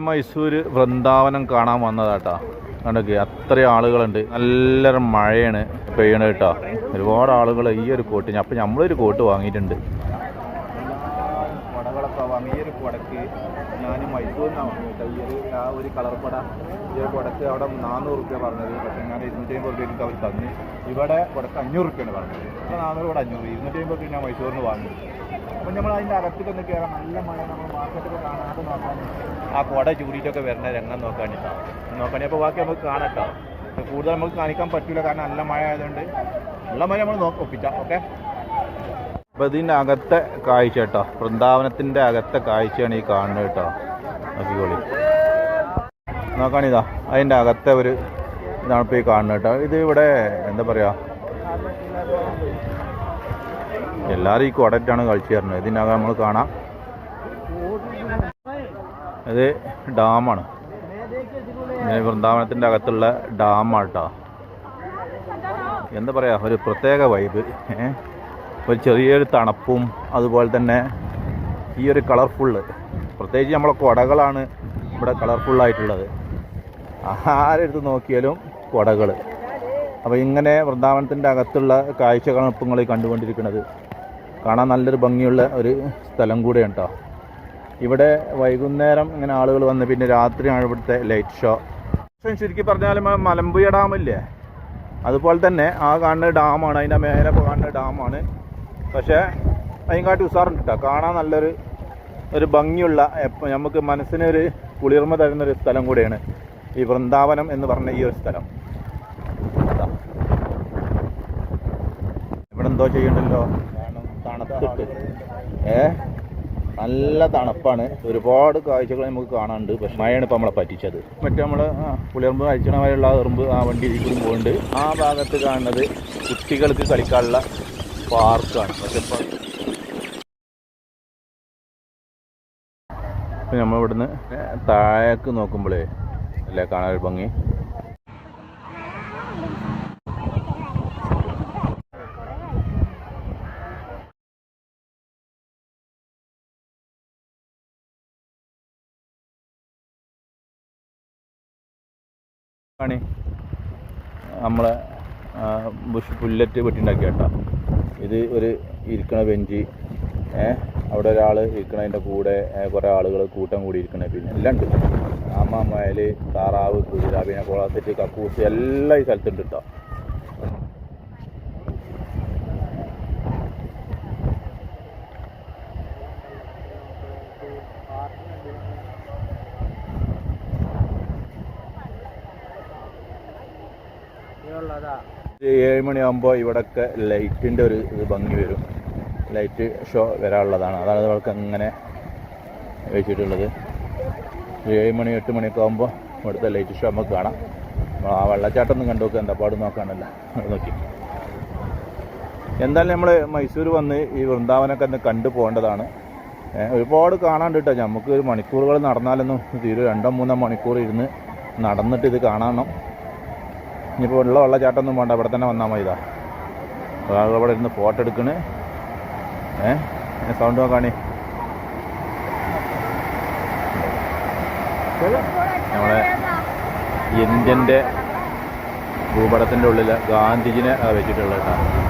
മൈസൂർ വൃന്ദാവനം കാണാൻ വന്നതാട്ടാ. കണ്ടൊക്കെ അത്രയും ആളുകളുണ്ട്. നല്ലൊരു മഴയാണ് പെയ്യണത് കേട്ടോ. ഒരുപാട് ആളുകൾ ഈ ഒരു കോട്ടിന്. അപ്പം നമ്മളൊരു കോട്ട് വാങ്ങിയിട്ടുണ്ട്. കുടകളൊക്കെ വാങ്ങി. ഈ ഒരു കുടക്ക് ഞാൻ മൈസൂരിനാണ് വാങ്ങിയിട്ട് ആ ഒരു കളർ കുട. ഈ ഒരു കുടക്ക് അവിടെ 400 രൂപ പറഞ്ഞത്. പക്ഷേ ഞാൻ 250 രൂപയ്ക്ക് അവർ തന്ന്. ഇവിടെ കുടക്ക് 500 രൂപയാണ് പറഞ്ഞത്. ഇപ്പോൾ 400 കൂടെ 500, 250 രൂപ ഞാൻ മൈസൂരിന് വാങ്ങി. അപ്പം നമ്മൾ അതിൻ്റെ അകത്തേക്കൊന്ന് കയറാം. നല്ല മഴ. നമ്മൾ മാർക്കറ്റൊക്കെ കാണാതെ നോക്കാൻ ആ കുട ചൂടിയിട്ടൊക്കെ വരുന്ന രംഗം നോക്കാനിട്ടാണ്. അപ്പോൾ ബാക്കി നമുക്ക് കാണട്ടോ. കൂടുതൽ നമുക്ക് കാണിക്കാൻ പറ്റില്ല, കാരണം നല്ല മഴ ആയതുകൊണ്ട്. ഉള്ള മഴ നമ്മൾ ഒപ്പിച്ചാം. ഓക്കെ. അപ്പോൾ ഇതിൻ്റെ അകത്തെ കാഴ്ച കേട്ടോ. വൃന്ദാവനത്തിൻ്റെ അകത്തെ കാഴ്ചയാണ് ഈ കാണുന്നത് കേട്ടോ. നോക്കിക്കോളി. നോക്കാണിതാ അതിൻ്റെ അകത്തെ ഒരു ഇതാണ് ഇപ്പോൾ ഈ കാണുന്നത് കേട്ടോ. ഇത് ഇവിടെ എന്താ പറയുക, എല്ലാവരും ഈ കുടറ്റാണ് കളിച്ചു തരുന്നത്. ഇതിനകം നമ്മൾ കാണാം. ഇത് ഡാമാണ്. വൃന്ദാവനത്തിൻ്റെ അകത്തുള്ള ഡാമാണ് കേട്ടോ. എന്താ പറയുക, ഒരു പ്രത്യേക വൈബ്. ഒരു ചെറിയൊരു തണുപ്പും അതുപോലെ തന്നെ ഈ ഒരു കളർഫുള്ള്. പ്രത്യേകിച്ച് നമ്മളെ കുടകളാണ് ഇവിടെ കളർഫുള്ളായിട്ടുള്ളത്. ആരെടുത്ത് നോക്കിയാലും കുടകൾ. അപ്പോൾ ഇങ്ങനെ വൃന്ദാവനത്തിൻ്റെ അകത്തുള്ള കാഴ്ചകളാണ് ഇപ്പം നിങ്ങൾ കണ്ടുകൊണ്ടിരിക്കുന്നത്. കാണാൻ നല്ലൊരു ഭംഗിയുള്ള ഒരു സ്ഥലം കൂടെയാണ് കേട്ടോ. ഇവിടെ വൈകുന്നേരം ഇങ്ങനെ ആളുകൾ വന്ന് പിന്നെ രാത്രിയാണ് ഇവിടുത്തെ ലൈറ്റ് ഷോ. ശരിക്കും പറഞ്ഞാൽ മലമ്പുഴ ഡാമില്ലേ, അതുപോലെ തന്നെ ആ കാണുന്ന ഡാമാണ്. അതിൻ്റെ മേലെ കാണുന്ന ഡാമാണ്. പക്ഷേ അതിനെക്കാട്ടി ഉസാറുണ്ട് കേട്ടോ. കാണാൻ നല്ലൊരു ഭംഗിയുള്ള, നമുക്ക് മനസ്സിനൊരു കുളിർമ തരുന്നൊരു സ്ഥലം കൂടെയാണ് ഈ വൃന്ദാവനം എന്ന് പറഞ്ഞ ഈ ഒരു സ്ഥലം. ഇവിടെ എന്തോ ചെയ്യണ്ടല്ലോ, തണുത്തിട്ട് നല്ല തണുപ്പാണ്. ഒരുപാട് കാഴ്ചകൾ നമുക്ക് കാണാനുണ്ട്. പക്ഷെ മഴയാണ് ഇപ്പോൾ നമ്മളെ പറ്റിച്ചത്. മറ്റേ നമ്മൾ പുളിയറുമ്പ് അഴിച്ചണ വരെയുള്ള എറുമ്പ് ആ വണ്ടി ഇതിൽ പോകുന്നുണ്ട്. ആ ഭാഗത്ത് കാണുന്നത് കുട്ടികൾക്ക് കളിക്കാനുള്ള പാർക്കാണ്. പക്ഷെ ഇപ്പം നമ്മളിവിടുന്ന് താഴേക്ക് നോക്കുമ്പോഴേ അല്ലേ കാണാനൊരു ഭംഗി. നമ്മളെ ബുഷ് പുല്ലറ്റ് വെട്ടിണ്ടാക്കിയ കേട്ടോ. ഇത് ഒരു ഇരിക്കണ ബെഞ്ച്, അവിടെ ഒരാൾ ഇരിക്കണതിൻ്റെ കൂടെ കുറേ ആളുകൾ കൂട്ടം കൂടി ഇരിക്കണ. പിന്നെ എല്ലാം ഉണ്ട്. ആമ, മുയൽ, താറാവ്, കുതിര, പിന്നെ കുളത്തെറ്റ്, കക്കൂസ് എല്ലാം ഈ സ്ഥലത്തുണ്ട് കേട്ടോ. ഇത് 7 മണിയാകുമ്പോൾ ഇവിടെയൊക്കെ ലൈറ്റിൻ്റെ ഒരു ഭംഗി വരും. ലൈറ്റ് ഷോ വരാനുള്ളതാണ്. അതാണ് നമ്മൾക്ക് അങ്ങനെ വെച്ചിട്ടുള്ളത്. 7 മണി 8 മണിയൊക്കെ ആകുമ്പോൾ ഇവിടുത്തെ ലൈറ്റ് ഷോ നമുക്ക് കാണാം. ആ വെള്ളച്ചാട്ടം ഒന്നും കണ്ടു നോക്കുക, എന്താ പാട് നോക്കാനല്ല നോക്കി. എന്തായാലും നമ്മൾ മൈസൂർ വന്ന് ഈ വൃന്ദാവനമൊക്കെ ഒന്ന് കണ്ടു പോകേണ്ടതാണ്. ഒരുപാട് കാണാണ്ട് കേട്ടോ. നമുക്ക് ഒരു മണിക്കൂറുകൾ നടന്നാലൊന്നും തീരും. 2-3 മണിക്കൂർ ഇരുന്ന് നടന്നിട്ട് ഇത് കാണണം. ഇനിയിപ്പോൾ വെള്ളച്ചാട്ടമൊന്നും വേണ്ട, ഇവിടെ തന്നെ വന്നാൽ മതി. ഇതാ ഒരാൾ ഇവിടെ ഇരുന്ന് ഫോട്ടോ എടുക്കണ്. സൗണ്ട് നോക്കാണി. നമ്മളെ ഇന്ത്യൻ്റെ ഭൂപടത്തിൻ്റെ ഉള്ളിൽ ഗാന്ധിജിനെ വെച്ചിട്ടുള്ളത് കേട്ടോ.